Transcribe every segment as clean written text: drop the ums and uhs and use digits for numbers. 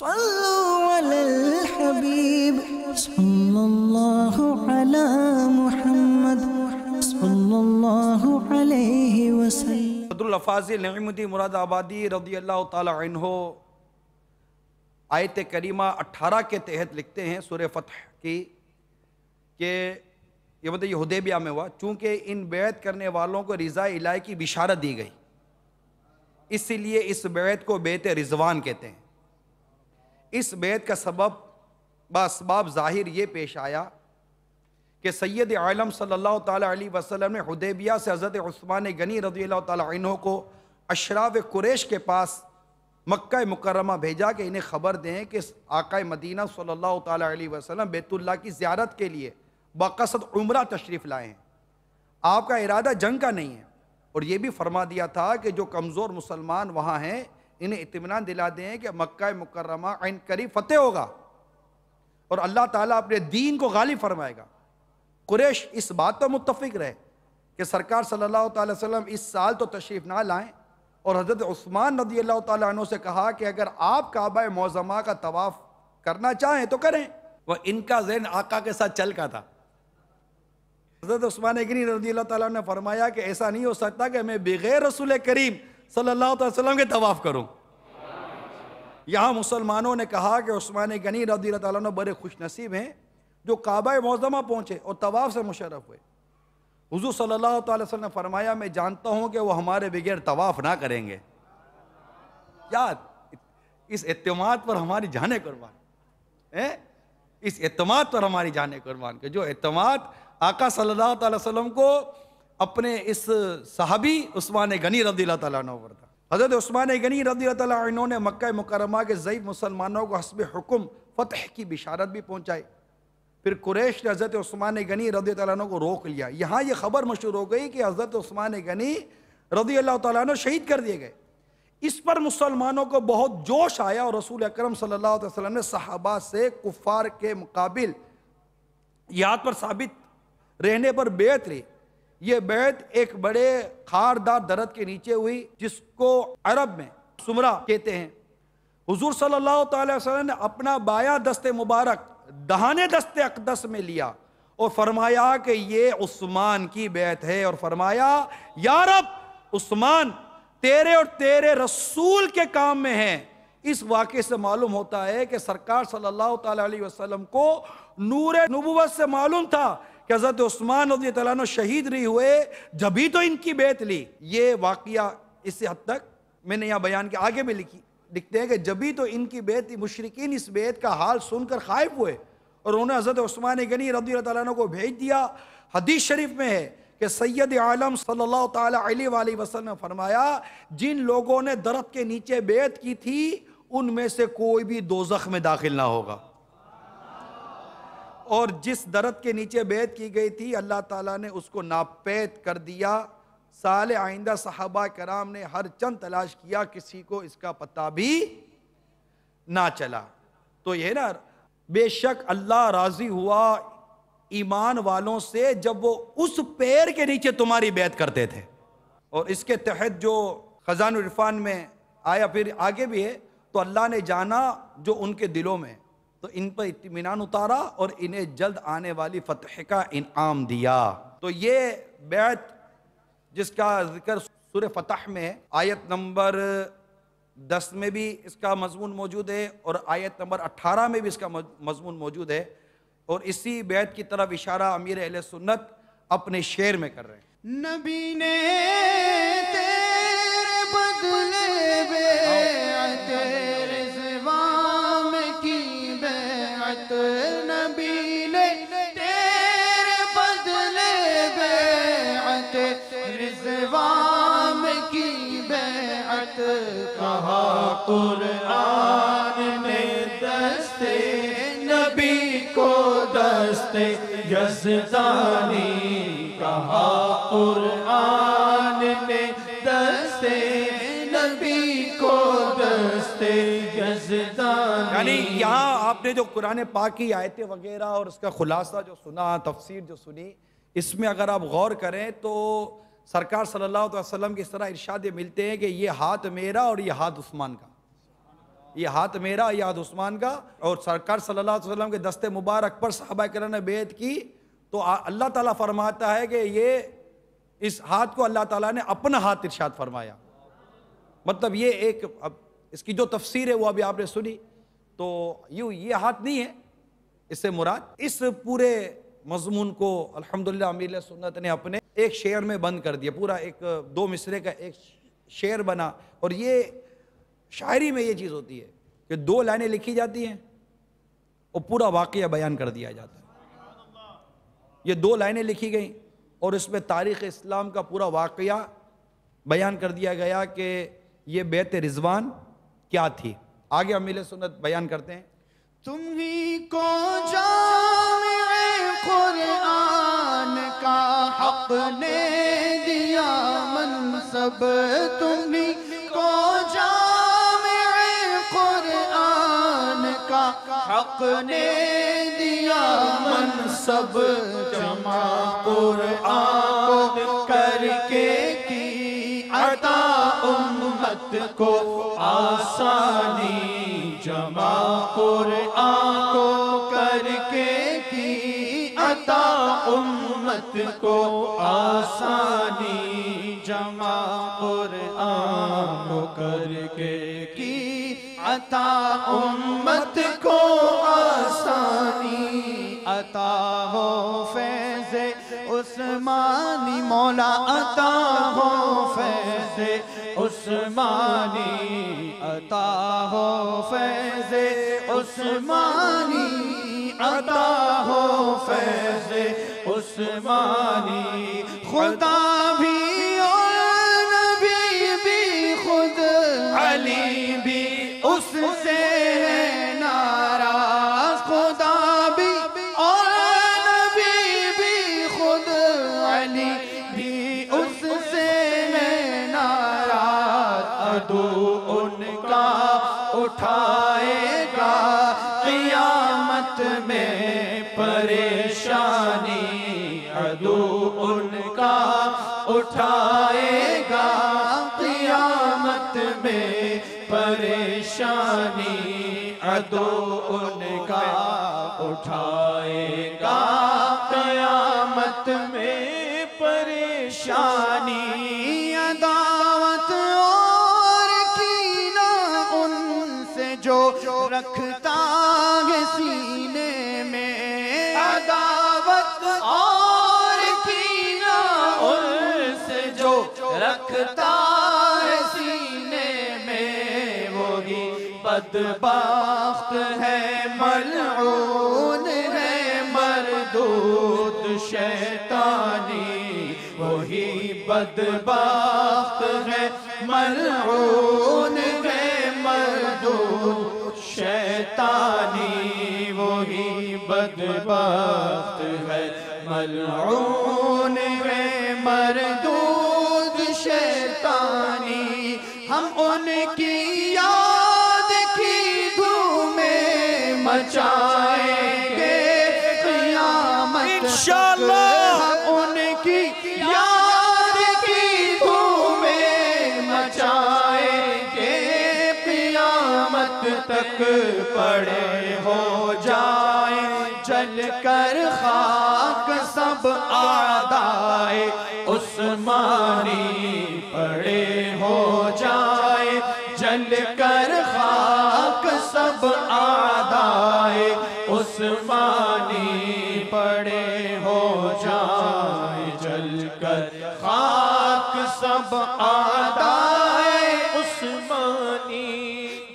صلوا علی الحبیب صلی اللہ علی محمد صلی اللہ علیہ وسلم۔ عبدالفاضل نعیمتی مراد آبادی رضی اللہ تعالی عنہ آیت کریمہ 18 کے تحت لکھتے ہیں سورہ فتح کی کہ یہ حدیبیہ میں ہوا، چونکہ ان بیعت کرنے والوں کو رضا الہی کی بشارت دی گئی، اس لیے اس بیعت کو بیعت رضوان کہتے ہیں۔ اس بیعت کا سبب باسباب ظاہر یہ پیش آیا کہ سید عالم صلی اللہ تعالیٰ علیہ وسلم نے حدیبیہ سے حضرت عثمان غنی رضی اللہ تعالیٰ عنہ کو اشراف قریش کے پاس مکہ مکرمہ بھیجا کہ انہیں خبر دیں کہ آقا مدینہ صلی اللہ تعالیٰ علیہ وسلم بیت اللہ کی زیارت کے لیے بقصد عمرہ تشریف لائے ہیں، آپ کا ارادہ جنگ کا نہیں ہے، اور یہ بھی فرما دیا تھا کہ جو کمزور مسلمان وہاں ہیں انہیں اطمینان دلا دیں کہ مکہ مکرمہ عین قریب فتح ہوگا اور اللہ تعالیٰ اپنے دین کو غالب فرمائے گا۔ قریش اس بات پر متفق رہے کہ سرکار صلی اللہ تعالیٰ وسلم اس سال تو تشریف نہ لائیں، اور حضرت عثمان رضی اللہ تعالیٰ عنہ سے کہا کہ اگر آپ کعبہ معظمہ کا طواف کرنا چاہیں تو کریں۔ وہ ان کا ذہن آقا کے ساتھ چل کا تھا۔ حضرت عثمان غنی رضی اللہ تعالیٰ عنہ نے فرمایا کہ ایسا نہیں ہو سکتا کہ میں بغیر رسول کریم صلی اللہ علیہ وسلم کے طواف کروں۔ یہاں مسلمانوں نے کہا کہ عثمان غنی رضی اللہ تعالیٰ عنہ بڑے خوش نصیب ہیں جو کعبہ معظمہ پہنچے اور طواف سے مشرف ہوئے۔ حضور صلی اللہ علیہ وسلم نے فرمایا میں جانتا ہوں کہ وہ ہمارے بغیر طواف نہ کریں گے۔ کیا اس اعتماد پر ہماری جانیں قربان، اس اعتماد پر ہماری جانیں قربان، کہ جو اعتماد آقا صلی اللہ علیہ وسلم کو اپنے اس صحابی عثمان غنی رضی اللہ تعالیٰ عنہ پر تھا۔ حضرت عثمان غنی رضی اللہ تعالیٰ عنہ نے مکہ مکرمہ کے ضعیف مسلمانوں کو حسب حکم فتح کی بشارت بھی پہنچائی۔ پھر قریش نے حضرت عثمان غنی رضی اللہ عنہ کو روک لیا۔ یہاں یہ خبر مشہور ہو گئی کہ حضرت عثمان غنی رضی اللہ تعالیٰ عنہ شہید کر دیے گئے۔ اس پر مسلمانوں کو بہت جوش آیا اور رسول اکرم صلی اللہ علیہ وسلم نے صحابہ سے کفار کے مقابل یاد پر ثابت رہنے پر بیعت لی۔ یہ بیعت ایک بڑے خاردار درخت کے نیچے ہوئی جس کو عرب میں سمرہ کہتے ہیں۔ حضور صلی اللہ تعالی وسلم نے اپنا بایاں دست مبارک دہانے دست اقدس میں لیا اور فرمایا کہ یہ عثمان کی بیعت ہے، اور فرمایا یا رب عثمان تیرے اور تیرے رسول کے کام میں ہیں۔ اس واقعے سے معلوم ہوتا ہے کہ سرکار صلی اللہ تعالی علیہ وسلم کو نور نبوت سے معلوم تھا کہ حضرت عثمان رضی اللہ عنہ شہید نہیں ہوئے جبھی تو ان کی بیعت لی۔ یہ واقعہ اس سے حد تک میں نے یہاں بیان کے آگے بھی لکھتے ہیں کہ جبھی تو ان کی بیعت، مشرکین اس بیعت کا حال سن کر خائف ہوئے اور انہوں نے حضرت عثمان غنی رضی اللہ عنہ کو بھیج دیا۔ حدیث شریف میں ہے کہ سید عالم صلی اللہ تعالی علیہ وآلہ وسلم نے فرمایا جن لوگوں نے درخت کے نیچے بیعت کی تھی ان میں سے کوئی بھی دوزخ میں داخل نہ ہوگا، اور جس درخت کے نیچے بیعت کی گئی تھی اللہ تعالیٰ نے اس کو ناپید کر دیا۔ سال آئندہ صحابہ کرام نے ہر چند تلاش کیا، کسی کو اس کا پتہ بھی نہ چلا۔ تو یہ نا بے شک اللہ راضی ہوا ایمان والوں سے جب وہ اس پیر کے نیچے تمہاری بیعت کرتے تھے، اور اس کے تحت جو خزان العرفان میں آیا پھر آگے بھی ہے، تو اللہ نے جانا جو ان کے دلوں میں، تو ان پر اطمینان اتارا اور انہیں جلد آنے والی فتح کا انعام دیا۔ تو یہ بیعت جس کا ذکر سورہ فتح میں آیت نمبر 10 میں بھی اس کا مضمون موجود ہے اور آیت نمبر 18 میں بھی اس کا مضمون موجود ہے، اور اسی بیعت کی طرف اشارہ امیر اہل سنت اپنے شعر میں کر رہے ہیں۔ نبی نے تیرے بدلے بیعت رضوان کی بیعت، نبی نے تیرے بدلے بیعت رضوان کی بیعت، کہا قرآن نے دستے نبی کو دستے یزدانی، کہا قرآن نے دستے نبی کو دستے یزدانی۔ یعنی یہاں آپ نے جو قرآن پاک کی آیتیں وغیرہ اور اس کا خلاصہ جو سنا، تفسیر جو سنی، اس میں اگر آپ غور کریں تو سرکار صلی اللہ علیہ وسلم کی اس طرح ارشاد ملتے ہیں کہ یہ ہاتھ میرا اور یہ ہاتھ عثمان کا، یہ ہاتھ میرا، یہ ہاتھ عثمان کا، اور سرکار صلی اللہ علیہ وسلم کے دست مبارک پر صحابہ کرام نے بیعت کی، تو اللہ تعالیٰ فرماتا ہے کہ یہ اس ہاتھ کو اللہ تعالیٰ نے اپنا ہاتھ ارشاد فرمایا. مطلب یہ ایک، اب اس کی جو تفسیر ہے وہ ابھی آپ نے سنی، تو یہ ہاتھ نہیں ہے اس سے مراد. اس پورے مضمون کو الحمدللہ امیر سنت نے اپنے ایک شعر میں بند کر دیا. پورا ایک 2 مصرے کا ایک شعر بنا. اور یہ شاعری میں یہ چیز ہوتی ہے کہ 2 لائنیں لکھی جاتی ہیں اور پورا واقعہ بیان کر دیا جاتا ہے. یہ 2 لائنیں لکھی گئیں اور اس میں تاریخ اسلام کا پورا واقعہ بیان کر دیا گیا کہ یہ بیعت رضوان کیا تھی. آگے امیر سنت بیان کرتے ہیں. تم ہی کو جامع قرآن کا حق نے دیا منصب، تم ہی کو جامع قرآن کا حق نے دیا منصب، جمع قرآن کر کے کی عطا امت کو آسانی، جمع قرآن کو کر کے کی عطا امت کو آسانی، جمع قرآن کو کر کے کی عطا امت کو آسانی. عطا ہو فیض عثمانی مولا، عطا ہو فیض عثمانی، عطا ہو فیض عثمانی، عطا ہو فیض عثمانی. خدا بھی اور نبی بھی، خود علی بھی اس سے ہے ناراض، خدا بھی اور نبی بھی، خود علی بھی اس سے ہے ناراض. عدو ان کا اٹھائے گا قیامت میں پریشانی، عدو ان کا اٹھائے گا قیامت میں پریشانی، عدو ان کا اٹھائے گا قیامت میں پریشانی. عداوت اور کینہ ان سے جو رکھتا ہے سینے میں، عداوت اور کینہ ان سے جو رکھتا ہے سینے میں، وہی بدبخت ہے ملعون ہے مردود شیطانی، وہی بدبخت ہے ملعون ہے مردود شیطانی، وہی بدبخت ہے ملعون ہے مردود شیطانی. ہم ان کی یاد کی دھومیں مچائیں گے قیامت انشاءاللہ، ہم ان کی یاد کی دھومیں مچائیں گے قیامت تک. پڑے ہو جائیں جل کر خاک سب اعدائے عثمانی، پڑے ہو جائیں جل کر خاک سب اعدائے عثمانی، پڑے ہو جائیں جل کر خاک سب اعدائے عثمانی.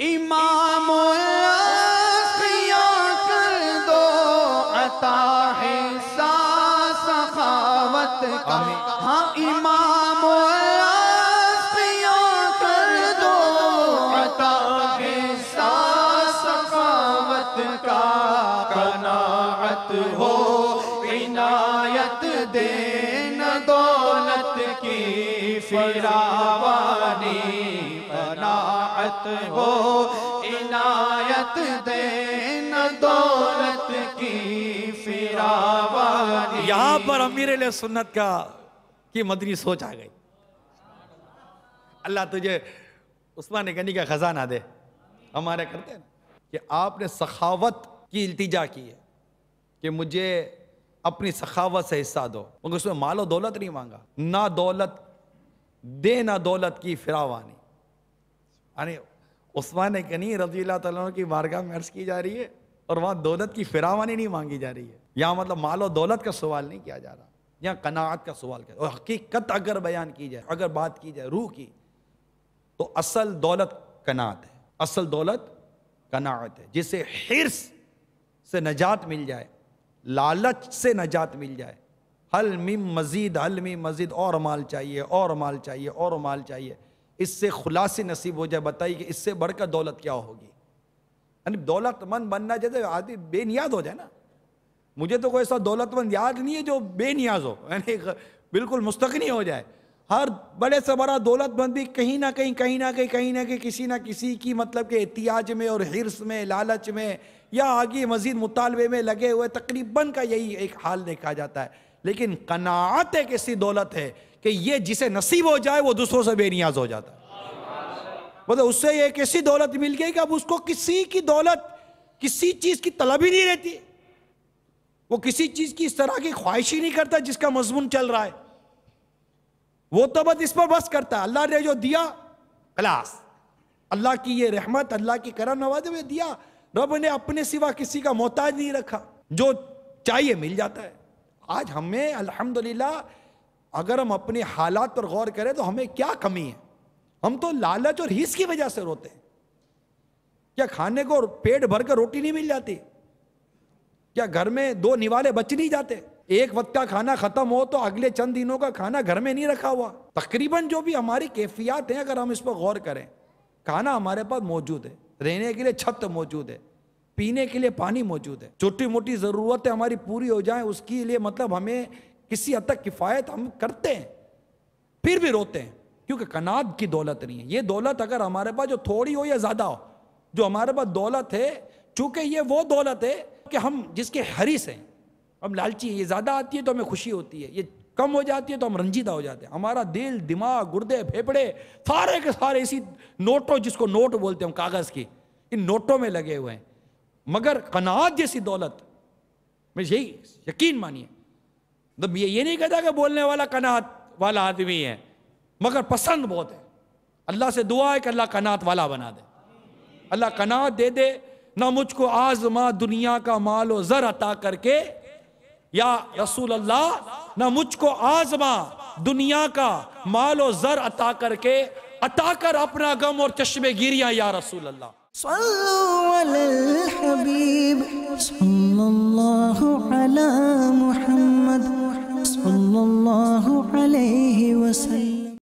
امام الانبیاء کر دو عطا حصہ سخاوت کا، ہاں امام الانبیاء کر دو عطا حصہ سخاوت کا. قناعت ہو عنایت دین دولت کی فراوانی، قناعت ہو عنایت دین دولت کی فراوانی. یہاں پر امیر علیہ سنت کی مدنی سوچ آ گئی. اللہ تجھے عثمان غنی کا خزانہ دے. ہمارے کرتے ہیں نا کہ آپ نے سخاوت کی التجا کی ہے کہ مجھے اپنی سخاوت سے حصہ دو، مگر اس میں مال و دولت نہیں مانگا، نہ دولت دے نہ دولت کی فراوانی. یعنی عثمان غنی رضی اللہ تعالیٰ عنہ کی بارگاہ میں عرض کی جا رہی ہے اور وہاں دولت کی فراوانی نہیں مانگی جا رہی ہے. یہاں مطلب مال و دولت کا سوال نہیں کیا جا رہا، یہاں قناعت کا سوال کیا. اور حقیقت اگر بیان کی جائے، اگر بات کی جائے روح کی، تو اصل دولت قناعت ہے. اصل دولت قناعت ہے، جسے حرص سے نجات مل جائے، لالچ سے نجات مل جائے. حل مم مزید، حل مم مزید، اور مال چاہیے، اور مال چاہیے، اور مال چاہیے، اس سے خلاصی نصیب ہو جائے. بتائیے کہ اس سے بڑھ کر دولت کیا ہوگی؟ یعنی دولت مند بننا جیسے آدمی بے نیاز ہو جائے نا. مجھے تو کوئی ایسا دولت مند یاد نہیں ہے جو بے نیاز ہو، یعنی بالکل مستغنی ہو جائے. ہر بڑے سے بڑا دولت مند بھی کہیں نہ کہیں کسی نہ کسی کی مطلب کہ احتیاج میں اور حرص میں، لالچ میں، یا آگے مزید مطالبے میں لگے ہوئے، تقریباً کا یہی ایک حال دیکھا جاتا ہے. لیکن قناعت ایک ایسی دولت ہے کہ یہ جسے نصیب ہو جائے وہ دوسروں سے بے نیاز ہو جاتا ہے. مطلب اس سے ایک ایسی دولت مل گئی کہ اب اس کو کسی کی دولت، کسی چیز کی طلب ہی نہیں رہتی. وہ کسی چیز کی اس طرح کی خواہش ہی نہیں کرتا جس کا مضمون چل رہا ہے. وہ تو بس اس پر بس کرتا ہے، اللہ نے جو دیا خلاص، اللہ کی یہ رحمت، اللہ کی کرم نوازی میں دیا. رب نے اپنے سوا کسی کا محتاج نہیں رکھا، جو چاہیے مل جاتا ہے. آج ہمیں الحمدللہ اگر ہم اپنے حالات پر غور کریں تو ہمیں کیا کمی ہے؟ ہم تو لالچ اور حرص کی وجہ سے روتے ہیں. کیا کھانے کو پیٹ بھر کر روٹی نہیں مل جاتی؟ کیا گھر میں 2 نوالے بچ نہیں جاتے؟ ایک وقت کا کھانا ختم ہو تو اگلے چند دنوں کا کھانا گھر میں نہیں رکھا ہوا. تقریباً جو بھی ہماری کیفیات ہیں اگر ہم اس پر غور کریں، کھانا ہمارے پاس موجود ہے، رہنے کے لیے چھت موجود ہے، پینے کے لیے پانی موجود ہے، چھوٹی موٹی ضرورتیں ہماری پوری ہو جائیں اس کے لیے مطلب ہمیں کسی حد تک کفایت ہم کرتے ہیں، پھر بھی روتے ہیں کیونکہ قناعت کی دولت نہیں ہے. یہ دولت اگر ہمارے پاس جو تھوڑی ہو یا زیادہ ہو، جو ہمارے پاس دولت ہے، چونکہ یہ وہ دولت ہے کہ ہم جس کے حریص ہیں، ہم لالچی ہیں. یہ زیادہ آتی ہے تو ہمیں خوشی ہوتی ہے، یہ کم ہو جاتی ہے تو ہم رنجیدہ ہو جاتے ہیں. ہمارا دل، دماغ، گردے، پھیپڑے سارے کے سارے اسی نوٹوں، جس کو نوٹ بولتے ہیں ہم، کاغذ کی، ان نوٹوں میں لگے ہوئے ہیں. مگر قناعت جیسی دولت میں یہی یقین مانیے، یہ نہیں کہتا کہ بولنے والا قناعت والا آدمی ہے، مگر پسند بہت ہے. اللہ سے دعا ہے کہ اللہ قناعت والا بنا دے، اللہ قناعت دے دے. نہ مجھ کو آزما دنیا کا مال و زر عطا کر کے یا رسول اللہ، نہ مجھ کو آزما دنیا کا مال و زر عطا کر کے، عطا کر اپنا غم اور چشم گیریاں یا رسول اللہ. صلوا علی الحبیب صلی اللہ علی محمد صلی اللہ علیہ وسلم.